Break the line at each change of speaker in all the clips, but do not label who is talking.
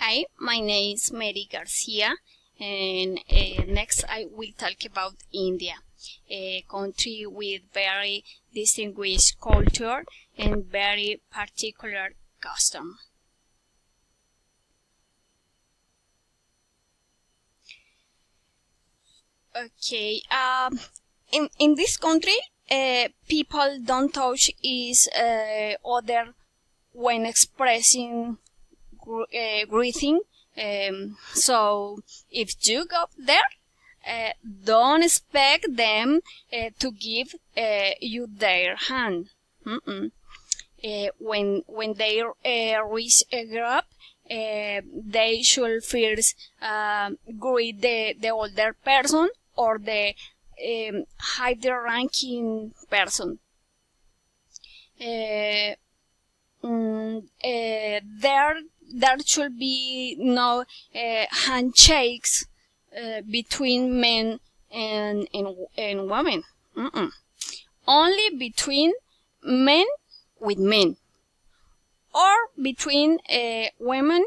Hi, my name is Mary Garcia, and next I will talk about India, a country with very distinguished culture and very particular custom. Okay, in this country, people don't touch each other when expressing greeting. So if you go there, don't expect them to give you their hand. When they reach a group, they should first greet the older person or the higher ranking person. There should be no handshakes between men and women. Only between men with men, or between women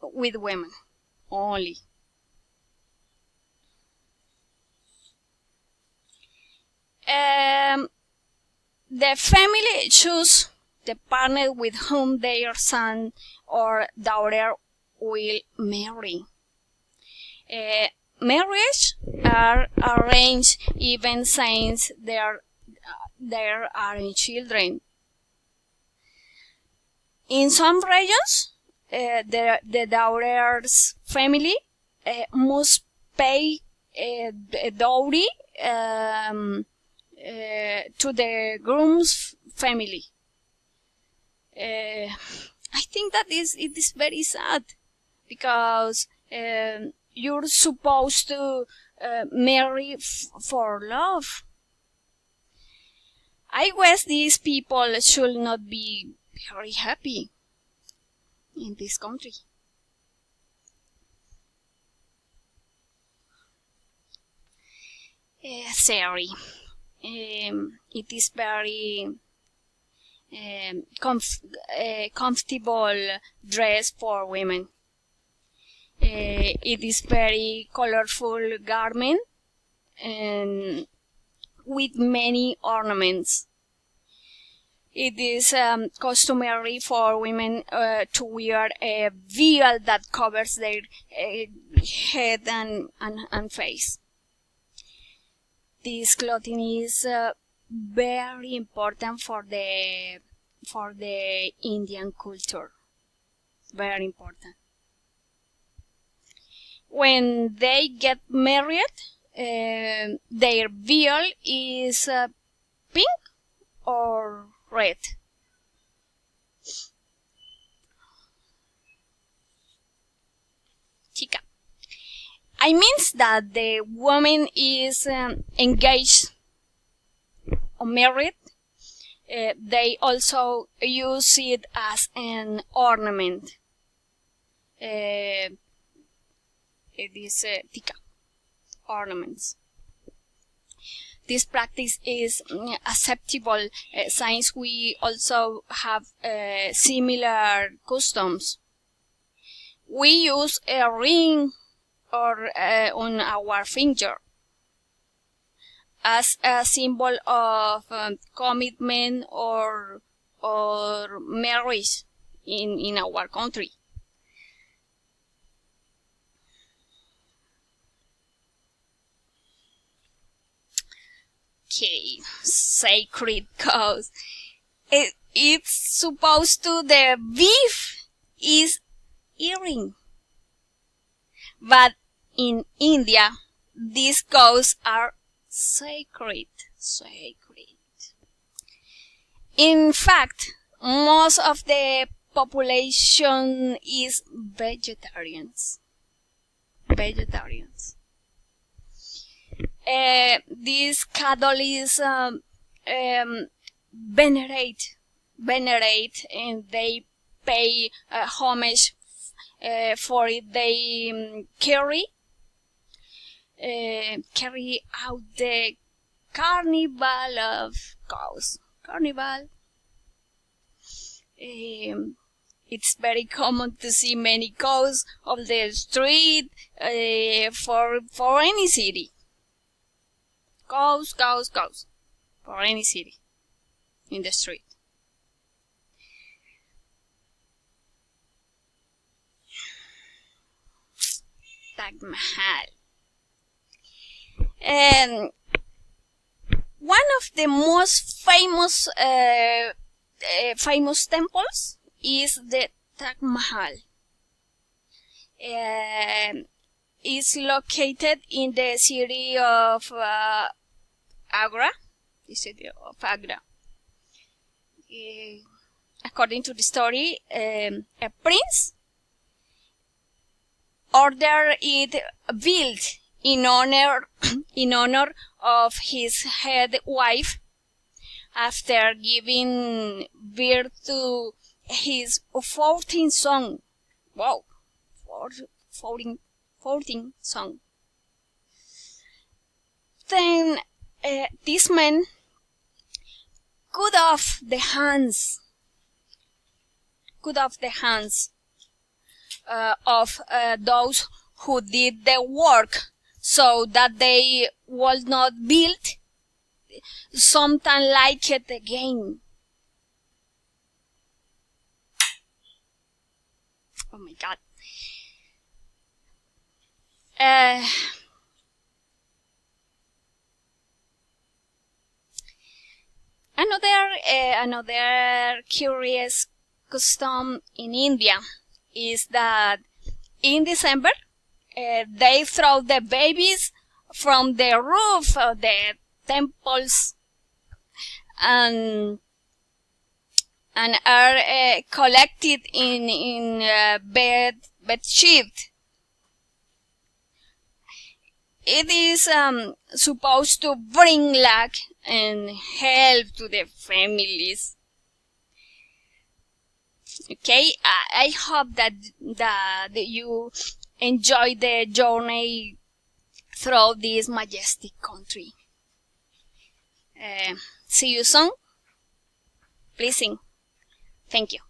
with women only. The family choose the partner with whom their son or daughter will marry. Marriage are arranged even since there aren't children. In some regions, the daughter's family must pay a dowry to the groom's family. I think that it is very sad because you're supposed to marry for love. I guess these people should not be very happy in this country. Sorry. It is very comfortable dress for women. It is very colorful garment and with many ornaments. It is customary for women to wear a veil that covers their head and face. This clothing is very important for the Indian culture. Very important. When they get married, their veil is pink or red. Chica. I means that the woman is engaged or married. They also use it as an ornament. It is tika, ornaments. This practice is acceptable since we also have similar customs. We use a ring or on our finger as a symbol of commitment or marriage in our country. Okay, sacred cows. It's supposed to the beef is earring. But in India, these cows are sacred. In fact, most of the population is vegetarians. These cattle is venerate, and they pay homage for it. They carry out the carnival of cows. it's very common to see many cows on the street for any city. Cows for any city in the street. Taj Mahal. And one of the most famous temples is the Taj Mahal. It's located in the city of Agra. The city of Agra. According to the story, a prince ordered it built in honor of his head wife after giving birth to his 14th son. Wow, 14 son. Then this man cut off the hands of those who did the work, so that they would not build something like it again. Oh my God. Another curious custom in India is that in December they throw the babies from the roof of the temples and are collected in bed sheet. It is supposed to bring luck and help to the families. Okay, I hope that you enjoy the journey through this majestic country. See you soon. Please sing. Thank you.